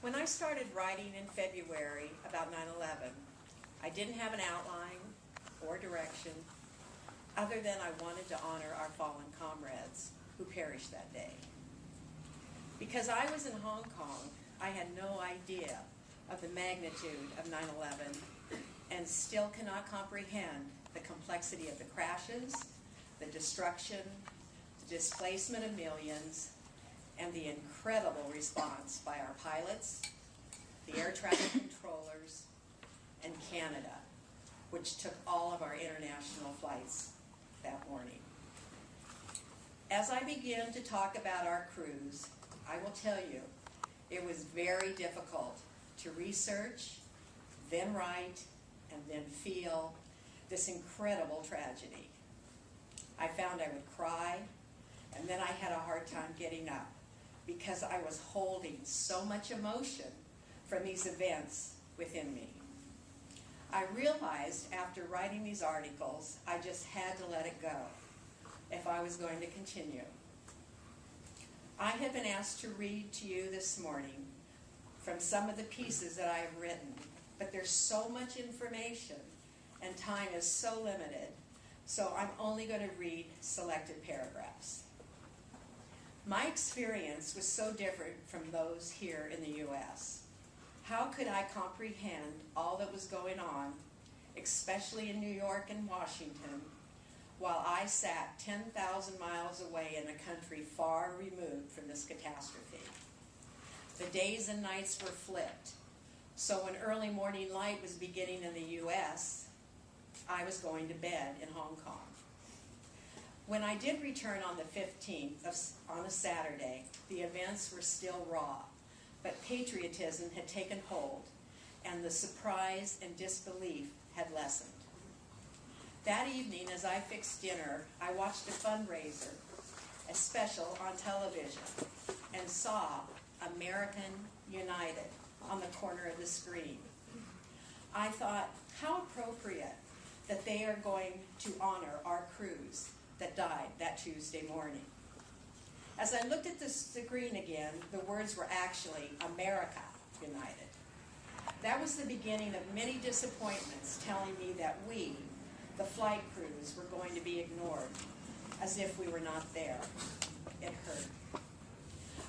When I started writing in February about 9/11, I didn't have an outline or direction other than I wanted to honor our fallen comrades who perished that day. Because I was in Hong Kong, I had no idea of the magnitude of 9/11 and still cannot comprehend the complexity of the crashes, the destruction, the displacement of millions, and the incredible response by our pilots, the air traffic controllers, and Canada, which took all of our international flights that morning. As I begin to talk about our crews, I will tell you it was very difficult to research, then write, and then feel this incredible tragedy. I found I would cry, and then I had a hard time getting up because I was holding so much emotion from these events within me. I realized after writing these articles, I just had to let it go if I was going to continue. I have been asked to read to you this morning from some of the pieces that I have written, but there's so much information and time is so limited, so I'm only going to read selected paragraphs. My experience was so different from those here in the U.S. How could I comprehend all that was going on, especially in New York and Washington, while I sat 10,000 miles away in a country far removed from this catastrophe? The days and nights were flipped, so when early morning light was beginning in the U.S., I was going to bed in Hong Kong. When I did return on the 15th, on a Saturday, the events were still raw, but patriotism had taken hold, and the surprise and disbelief had lessened. That evening, as I fixed dinner, I watched a fundraiser, a special on television, and saw American United on the corner of the screen. I thought, how appropriate that they are going to honor our crews that died that Tuesday morning. As I looked at the screen again, the words were actually America United. That was the beginning of many disappointments telling me that we, the flight crews, were going to be ignored, as if we were not there. It hurt.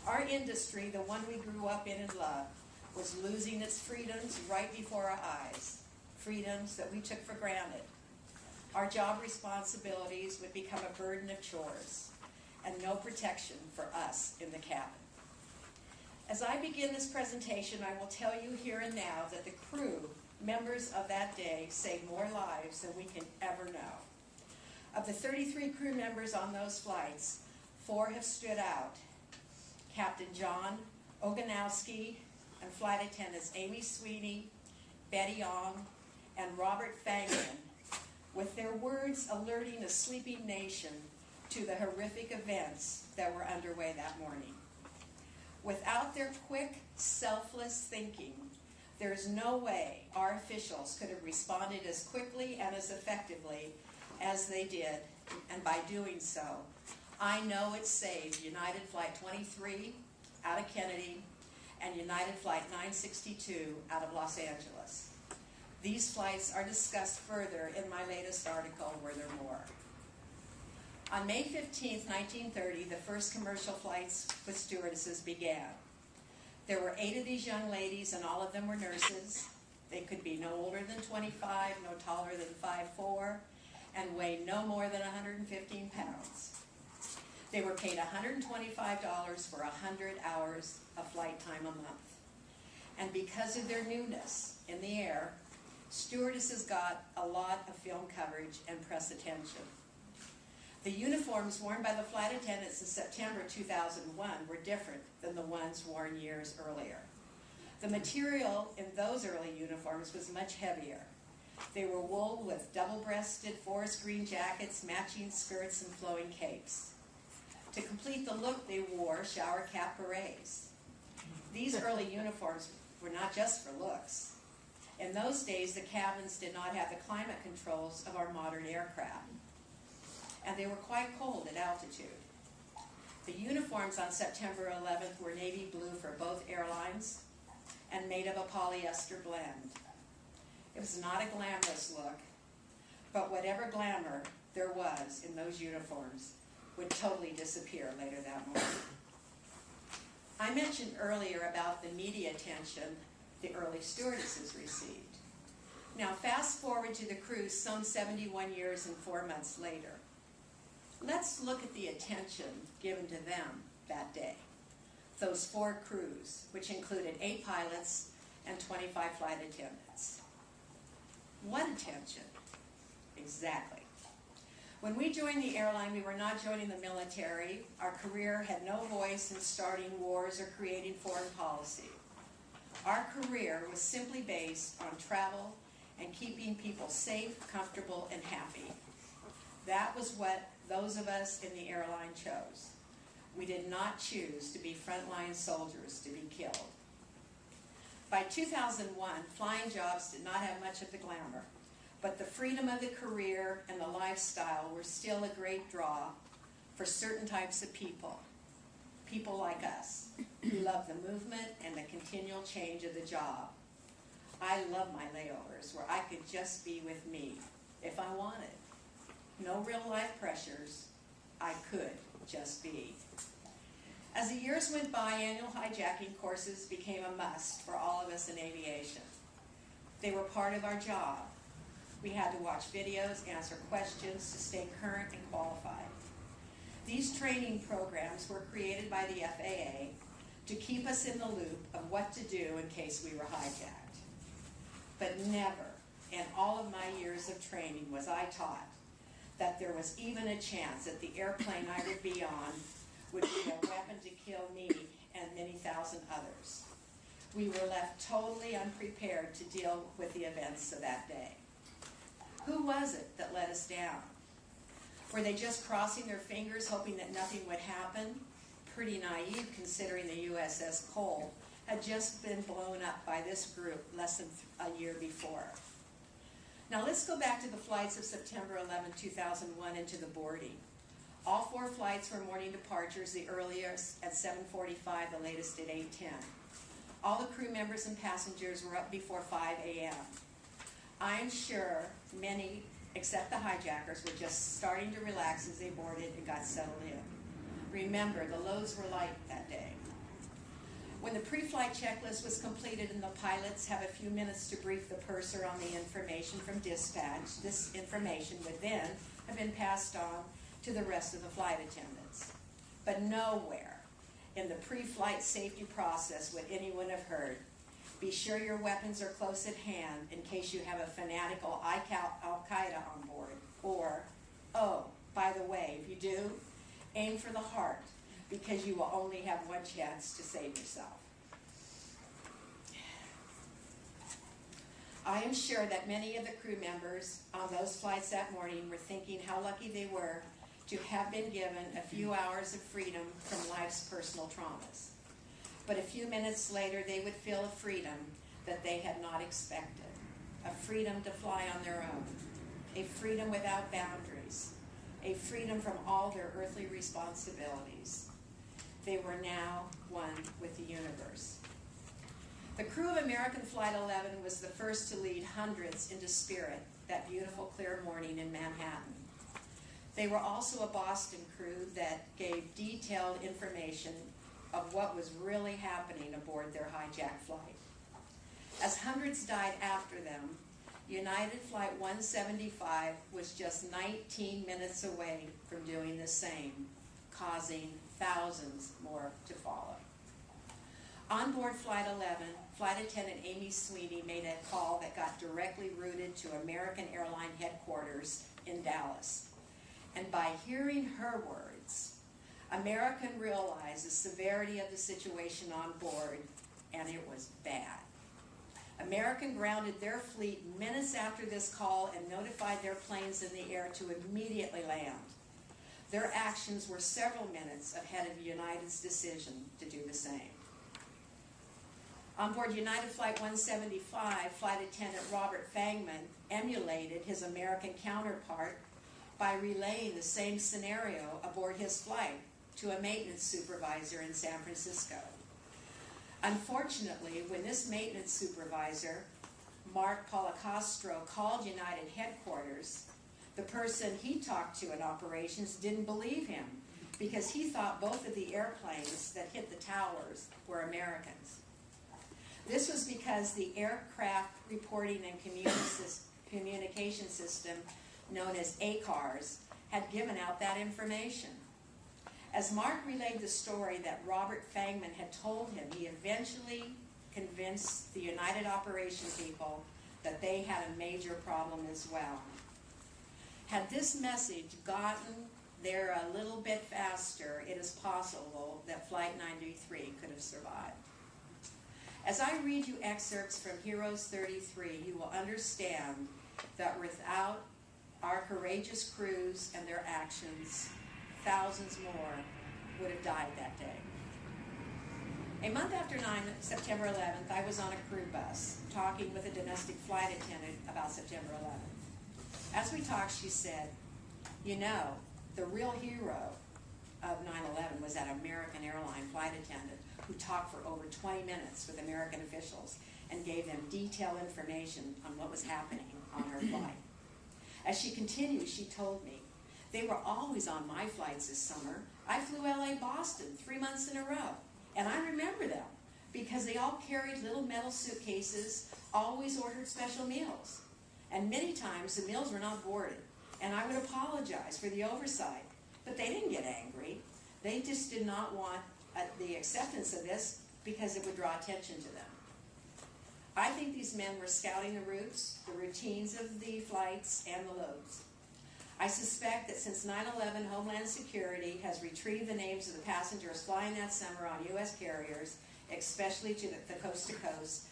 Our industry, the one we grew up in and loved, was losing its freedoms right before our eyes, freedoms that we took for granted. Our job responsibilities would become a burden of chores, and no protection for us in the cabin. As I begin this presentation, I will tell you here and now that the crew members of that day saved more lives than we can ever know. Of the 33 crew members on those flights, 4 have stood out: Captain John Oganowski and flight attendants Amy Sweeney, Betty Ong, and Robert Fangman, with their words alerting a sleeping nation to the horrific events that were underway that morning. Without their quick, selfless thinking, there is no way our officials could have responded as quickly and as effectively as they did, and by doing so, I know it saved United Flight 23 out of Kennedy and United Flight 962 out of Los Angeles. These flights are discussed further in my latest article, Were There More? On May 15, 1930, the first commercial flights with stewardesses began. There were 8 of these young ladies, and all of them were nurses. They could be no older than 25, no taller than 5'4", and weigh no more than 115 pounds. They were paid $125 for 100 hours of flight time a month. And because of their newness in the air, stewardesses got a lot of film coverage and press attention. The uniforms worn by the flight attendants in September 2001 were different than the ones worn years earlier. The material in those early uniforms was much heavier. They were wool with double-breasted forest green jackets, matching skirts, and flowing capes. To complete the look, they wore shower cap berets. These early uniforms were not just for looks. In those days, the cabins did not have the climate controls of our modern aircraft, and they were quite cold at altitude. The uniforms on September 11th were navy blue for both airlines, and made of a polyester blend. It was not a glamorous look, but whatever glamour there was in those uniforms would totally disappear later that morning. I mentioned earlier about the media attention the early stewardesses received. Now fast forward to the cruise some 71 years and 4 months later. Let's look at the attention given to them that day. Those 4 crews, which included 8 pilots and 25 flight attendants. What attention? Exactly. When we joined the airline, we were not joining the military. Our career had no voice in starting wars or creating foreign policy. Our career was simply based on travel and keeping people safe, comfortable, and happy. That was what those of us in the airline chose. We did not choose to be frontline soldiers to be killed. By 2001, flying jobs did not have much of the glamour, but the freedom of the career and the lifestyle were still a great draw for certain types of people. People like us, who love the movement and the continual change of the job. I love my layovers where I could just be with me if I wanted. No real life pressures. I could just be. As the years went by, annual hijacking courses became a must for all of us in aviation. They were part of our job. We had to watch videos, answer questions to stay current and qualified. These training programs were created by the FAA to keep us in the loop of what to do in case we were hijacked. But never in all of my years of training was I taught that there was even a chance that the airplane I would be on would be a weapon to kill me and many thousand others. We were left totally unprepared to deal with the events of that day. Who was it that let us down? Were they just crossing their fingers hoping that nothing would happen? Pretty naive considering the USS Cole had just been blown up by this group less than a year before. Now let's go back to the flights of September 11, 2001 into the boarding. All 4 flights were morning departures, the earliest at 7:45, the latest at 8:10. All the crew members and passengers were up before 5 a.m. I'm sure many, except the hijackers, were just starting to relax as they boarded and got settled in. Remember, the loads were light that day. When the pre-flight checklist was completed and the pilots have a few minutes to brief the purser on the information from dispatch, this information would then have been passed on to the rest of the flight attendants. But nowhere in the pre-flight safety process would anyone have heard, be sure your weapons are close at hand in case you have a fanatical Al-Qaeda on board. Or, oh, by the way, if you do, aim for the heart because you will only have one chance to save yourself. I am sure that many of the crew members on those flights that morning were thinking how lucky they were to have been given a few hours of freedom from life's personal traumas. But a few minutes later, they would feel a freedom that they had not expected, a freedom to fly on their own, a freedom without boundaries, a freedom from all their earthly responsibilities. They were now one with the universe. The crew of American Flight 11 was the first to lead hundreds into spirit that beautiful, clear morning in Manhattan. They were also a Boston crew that gave detailed information of what was really happening aboard their hijacked flight. As hundreds died after them, United Flight 175 was just 19 minutes away from doing the same, causing thousands more to follow. On board Flight 11, Flight Attendant Amy Sweeney made a call that got directly routed to American Airline headquarters in Dallas. And by hearing her words, American realized the severity of the situation on board, and it was bad. American grounded their fleet minutes after this call and notified their planes in the air to immediately land. Their actions were several minutes ahead of United's decision to do the same. On board United Flight 175, Flight Attendant Robert Fangman emulated his American counterpart by relaying the same scenario aboard his flight to a maintenance supervisor in San Francisco. Unfortunately, when this maintenance supervisor, Mark Policastro, called United headquarters, the person he talked to in operations didn't believe him because he thought both of the airplanes that hit the towers were Americans. This was because the Aircraft Reporting and Communication System, known as ACARS, had given out that information. As Mark relayed the story that Robert Fangman had told him, he eventually convinced the United Operation people that they had a major problem as well. Had this message gotten there a little bit faster, it is possible that Flight 93 could have survived. As I read you excerpts from Heroes 33, you will understand that without our courageous crews and their actions, thousands more would have died that day. A month after September 11th, I was on a crew bus talking with a domestic flight attendant about September 11th. As we talked, she said, "You know, the real hero of 9/11 was that American airline flight attendant who talked for over 20 minutes with American officials and gave them detailed information on what was happening on her flight." As she continued, she told me, "They were always on my flights this summer. I flew LA-Boston 3 months in a row, and I remember them because they all carried little metal suitcases, always ordered special meals. And many times the meals were not boarded, and I would apologize for the oversight, but they didn't get angry. They just did not want the acceptance of this because it would draw attention to them." I think these men were scouting the routes, the routines of the flights, and the loads. I suspect that since 9/11, Homeland Security has retrieved the names of the passengers flying that summer on U.S. carriers, especially to the coast-to-coast,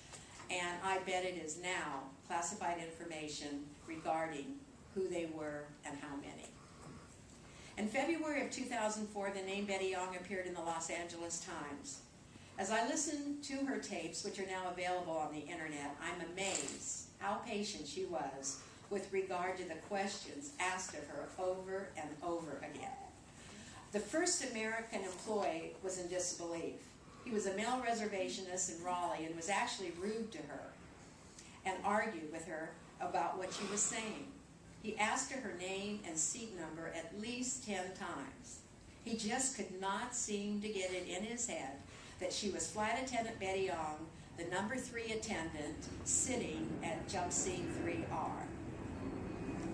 and I bet it is now classified information regarding who they were and how many. In February of 2004, the name Betty Young appeared in the Los Angeles Times. As I listened to her tapes, which are now available on the internet, I'm amazed how patient she was with regard to the questions asked of her over and over again. The first American employee was in disbelief. He was a male reservationist in Raleigh and was actually rude to her and argued with her about what she was saying. He asked her her name and seat number at least 10 times. He just could not seem to get it in his head that she was Flight Attendant Betty Young, the number 3 attendant, sitting at jump seat 3R.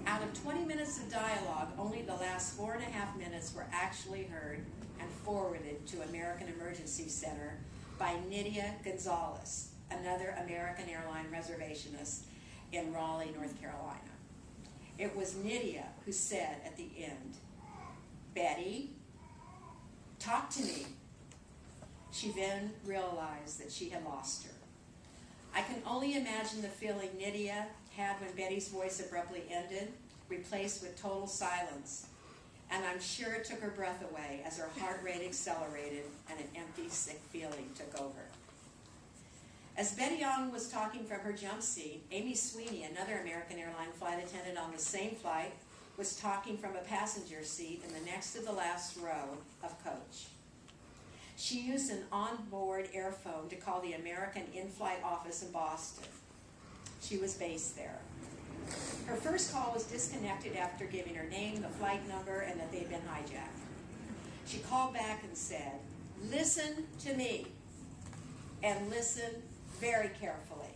Out of 20 minutes of dialogue, only the last 4.5 minutes were actually heard and forwarded to American Emergency Center by Nydia Gonzalez, another American airline reservationist in Raleigh, North Carolina. It was Nydia who said at the end, "Betty, talk to me." She then realized that she had lost her. I can only imagine the feeling Nydia had when Betty's voice abruptly ended, replaced with total silence, and I'm sure it took her breath away as her heart rate accelerated and an empty, sick feeling took over. As Betty Young was talking from her jump seat, Amy Sweeney, another American airline flight attendant on the same flight, was talking from a passenger seat in the next to the last row of coach. She used an onboard airphone to call the American in-flight office in Boston. She was based there. Her first call was disconnected after giving her name, the flight number, and that they'd been hijacked. She called back and said, "Listen to me, and listen very carefully."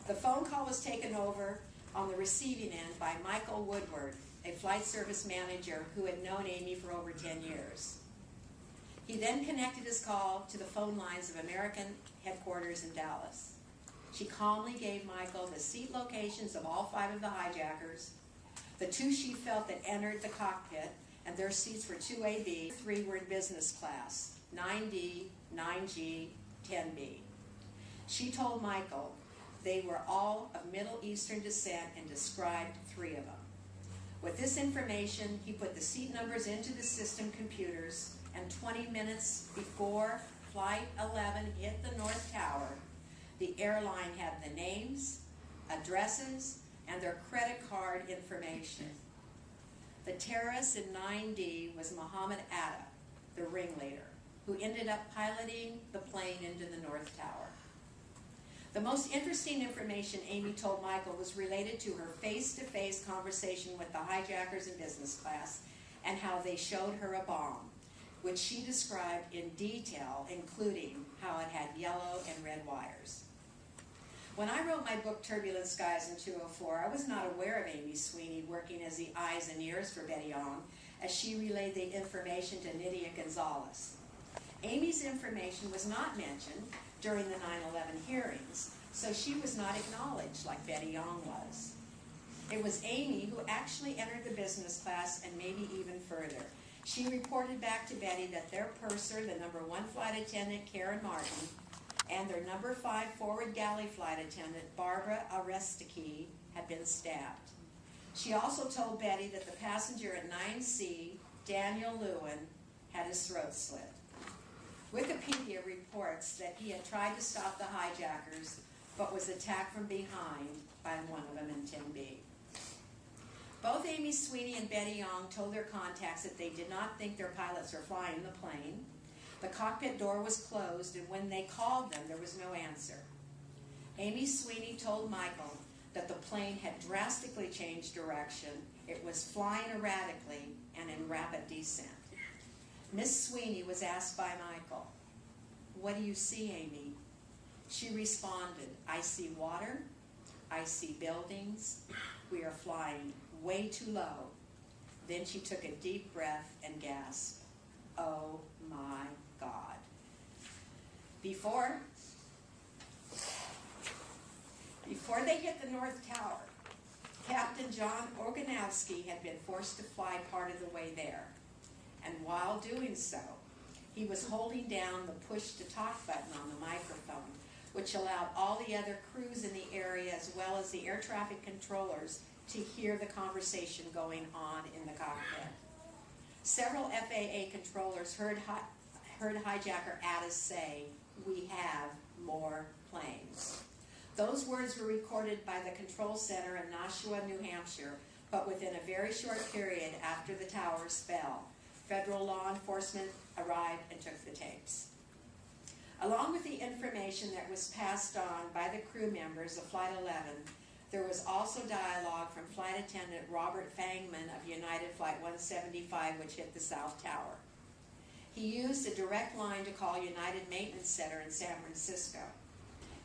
The phone call was taken over on the receiving end by Michael Woodward, a flight service manager who had known Amy for over 10 years. He then connected his call to the phone lines of American headquarters in Dallas. She calmly gave Michael the seat locations of all 5 of the hijackers, the 2 she felt that entered the cockpit, and their seats were 2AB, 3 were in business class, 9D, 9G, 10B. She told Michael they were all of Middle Eastern descent and described 3 of them. With this information, he put the seat numbers into the system computers, and 20 minutes before Flight 11 hit the North Tower, the airline had the names, addresses, and their credit card information. The terrorist in 9D was Mohammed Atta, the ringleader. who ended up piloting the plane into the North Tower. The most interesting information Amy told Michael was related to her face-to-face conversation with the hijackers in business class and how they showed her a bomb, which she described in detail, including how it had yellow and red wires. When I wrote my book, Turbulent Skies in 204, I was not aware of Amy Sweeney working as the eyes and ears for Betty Young as she relayed the information to Nydia Gonzalez. Amy's information was not mentioned during the 9/11 hearings, so she was not acknowledged like Betty Young was. It was Amy who actually entered the business class and maybe even further. She reported back to Betty that their purser, the number 1 flight attendant, Karen Martin, and their number 5 forward galley flight attendant, Barbara Dorger, had been stabbed. She also told Betty that the passenger at 9C, Daniel Lewin, had his throat slit. Wikipedia reports that he had tried to stop the hijackers, but was attacked from behind by one of them in 10B. Both Amy Sweeney and Betty Young told their contacts that they did not think their pilots were flying the plane. The cockpit door was closed, and when they called them, there was no answer. Amy Sweeney told Michael that the plane had drastically changed direction. It was flying erratically and in rapid descent. Miss Sweeney was asked by Michael, "What do you see, Amy?" She responded, "I see water, I see buildings, we are flying way too low." Then she took a deep breath and gasped, "Oh my God." Before they hit the North Tower, Captain John Oganowski had been forced to fly part of the way there. And while doing so, he was holding down the push-to-talk button on the microphone, which allowed all the other crews in the area as well as the air traffic controllers to hear the conversation going on in the cockpit. Several FAA controllers heard hijacker Addis say, "We have more planes." Those words were recorded by the control center in Nashua, New Hampshire, but within a very short period after the towers fell, federal law enforcement arrived and took the tapes. Along with the information that was passed on by the crew members of Flight 11, there was also dialogue from Flight Attendant Robert Fangman of United Flight 175, which hit the South Tower. He used a direct line to call United Maintenance Center in San Francisco.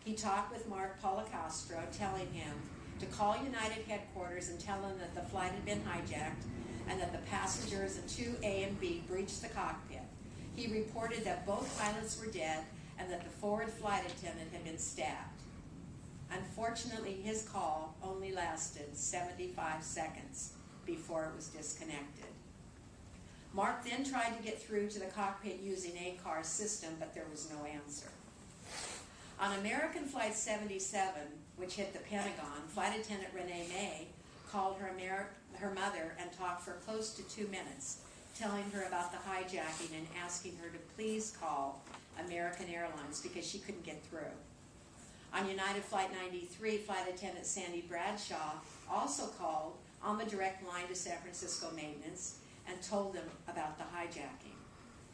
He talked with Mark Policastro, telling him to call United headquarters and tell them that the flight had been hijacked and that the passengers in 2A and B breached the cockpit. He reported that both pilots were dead and that the forward flight attendant had been stabbed. Unfortunately, his call only lasted 75 seconds before it was disconnected. Mark then tried to get through to the cockpit using ACAR's system, but there was no answer. On American Flight 77, which hit the Pentagon, Flight Attendant Renee May called her mother and talked for close to 2 minutes, telling her about the hijacking and asking her to please call American Airlines because she couldn't get through. On United Flight 93, Flight Attendant Sandy Bradshaw also called on the direct line to San Francisco Maintenance and told them about the hijacking.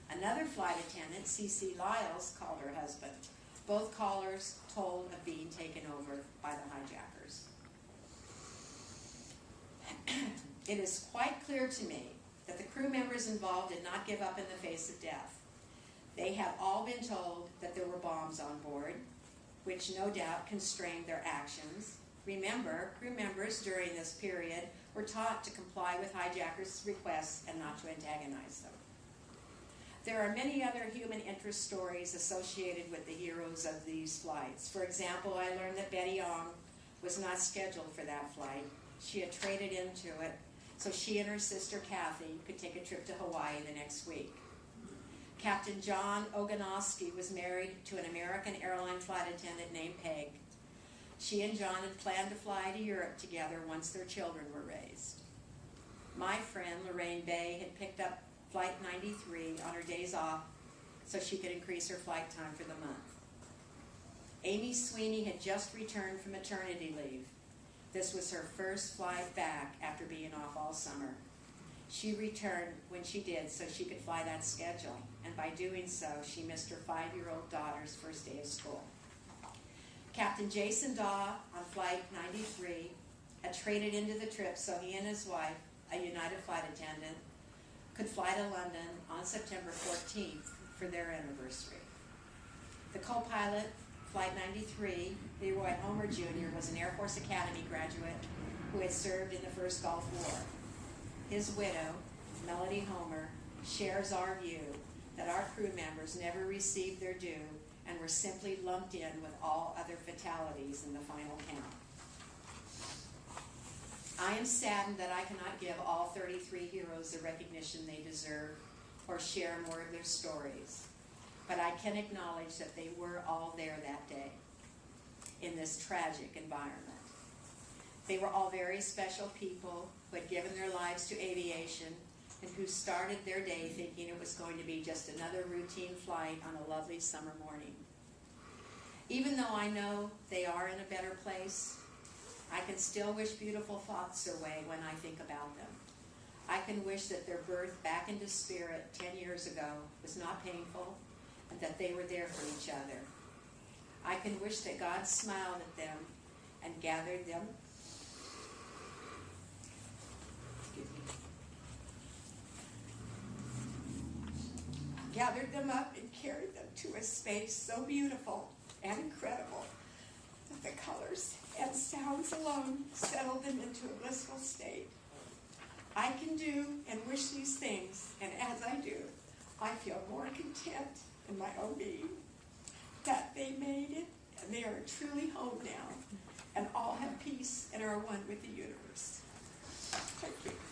Another flight attendant, C.C. Lyles, called her husband. Both callers told of being taken over by the hijackers. It is quite clear to me that the crew members involved did not give up in the face of death. They have all been told that there were bombs on board, which no doubt constrained their actions. Remember, crew members during this period were taught to comply with hijackers' requests and not to antagonize them. There are many other human interest stories associated with the heroes of these flights. For example, I learned that Betty Young was not scheduled for that flight. She had traded into it so she and her sister Kathy could take a trip to Hawaii the next week. Captain John Oganowski was married to an American airline flight attendant named Peg. She and John had planned to fly to Europe together once their children were raised. My friend Lorraine Bay had picked up Flight 93 on her days off so she could increase her flight time for the month. Amy Sweeney had just returned from maternity leave. This was her first flight back after being off all summer. She returned when she did so she could fly that schedule, and by doing so, she missed her 5-year-old daughter's first day of school. Captain Jason Daw on Flight 93 had traded into the trip so he and his wife, a United flight attendant, could fly to London on September 14th for their anniversary. The co-pilot, Flight 93, Leroy Homer Jr., was an Air Force Academy graduate who had served in the First Gulf War. His widow, Melody Homer, shares our view that our crew members never received their due and were simply lumped in with all other fatalities in the final count. I am saddened that I cannot give all 33 heroes the recognition they deserve or share more of their stories, but I can acknowledge that they were all there that day in this tragic environment. They were all very special people who had given their lives to aviation and who started their day thinking it was going to be just another routine flight on a lovely summer morning. Even though I know they are in a better place, I can still wish beautiful thoughts their way when I think about them. I can wish that their birth back into spirit 10 years ago was not painful and that they were there for each other. I can wish that God smiled at them and gathered them up and carried them to a space so beautiful and incredible that the colors and sounds alone settled them into a blissful state. I can do and wish these things, and as I do, I feel more content in my own being that they made it and they are truly home now and all have peace and are one with the universe. Thank you.